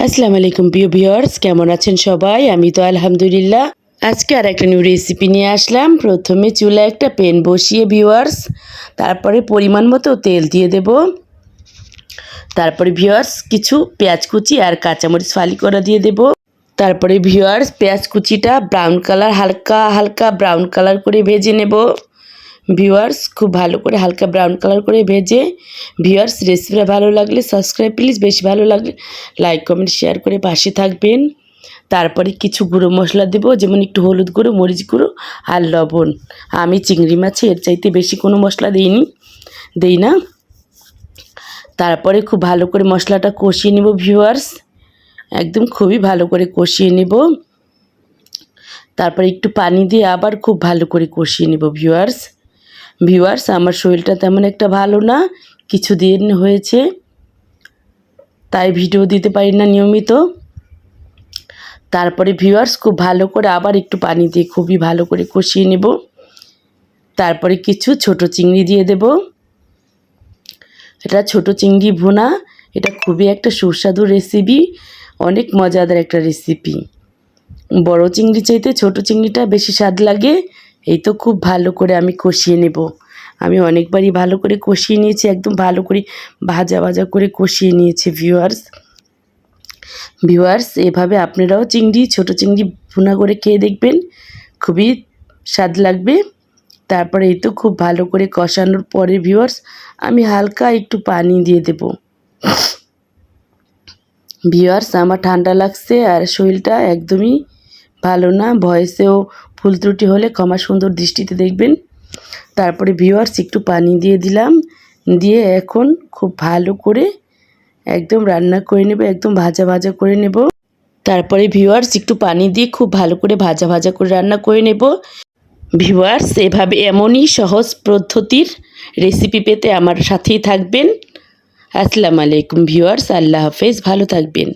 আসসালামু আলাইকুম প্রিয় ভিউয়ার্স, কেমন আছেন সবাই? আমি তো আলহামদুলিল্লাহ। আজকে আর একটা নিউ রেসিপি নিয়ে আসলাম। প্রথমে চুলায় একটা প্যান বসিয়ে ভিউয়ার্স, তারপরে পরিমাণ মতো তেল দিয়ে দেব। তারপরে ভিউয়ার্স কিছু পেঁয়াজ কুচি আর কাঁচামরিচ ফালি করে দিয়ে দেব। তারপরে ভিউয়ার্স পেঁয়াজ কুচিটা ব্রাউন কালার, হালকা হালকা ব্রাউন কালার করে ভেজে নেব। ভিউয়ার্স খুব ভালো করে হালকা ব্রাউন কালার করে ভেজে, ভিউয়ার্স রেসিপিটা ভালো লাগলে সাবস্ক্রাইব প্লিজ, বেশি ভালো লাগলে লাইক কমেন্ট শেয়ার করে পাশে থাকবেন। তারপরে কিছু গুঁড়ো মশলা দেব, যেমন একটু হলুদ গুঁড়ো, মরিচ গুঁড়ো আর লবণ। আমি চিংড়ি মাছে এর চাইতে বেশি কোনো মশলা দেই না। তারপরে খুব ভালো করে মশলাটা কষিয়ে নেব ভিউয়ার্স, একদম খুবই ভালো করে কষিয়ে নেব। তারপরে একটু পানি দিয়ে আবার খুব ভালো করে কষিয়ে নেব ভিউয়ার্স আমার শরীরটা তেমন একটা ভালো না, কিছুদিন হয়েছে, তাই ভিডিও দিতে পারি না নিয়মিত। তারপরে ভিউয়ার্স খুব ভালো করে আবার একটু পানি দিয়ে খুবই ভালো করে কষিয়ে নেব। তারপরে কিছু ছোট চিংড়ি দিয়ে দেব। এটা ছোট চিংড়ি ভুনা, এটা খুবই একটা সুস্বাদু রেসিপি, অনেক মজাদার একটা রেসিপি। বড় চিংড়ি চাইতে ছোট চিংড়িটা বেশি স্বাদ লাগে। এই তো খুব ভালো করে আমি কষিয়ে নেব। আমি অনেকবারই ভালো করে কষিয়ে নিয়েছি, একদম ভালো করে ভাজা ভাজা করে কষিয়ে নিয়েছি ভিউয়ার্স এভাবে আপনারাও ছোট চিংড়ি ভুনা করে খেয়ে দেখবেন, খুবই স্বাদ লাগবে। তারপরে এই তো খুব ভালো করে কষানোর পরে ভিউয়ার্স আমি হালকা একটু পানি দিয়ে দেব। ভিউয়ার্স আমার ঠান্ডা লাগছে আর শরীরটা একদমই ভালো না, ভয়েসেও ভুল ত্রুটি হলে ক্ষমা সুন্দর দৃষ্টিতে দেখবেন। তারপরে ভিউয়ার্স একটু পানি দিয়ে দিলাম, দিয়ে এখন খুব ভালো করে একদম রান্না করে নেব, একদম ভাজা ভাজা করে নেব। তারপরে ভিউয়ার্স একটু পানি দিয়ে খুব ভালো করে ভাজা ভাজা করে রান্না করে নেব। ভিউয়ার্স এভাবে এমনই সহজ পদ্ধতির রেসিপি পেতে আমার সাথেই থাকবেন। আসসালামু আলাইকুম ভিউয়ার্স, আল্লাহ হাফেজ, ভালো থাকবেন।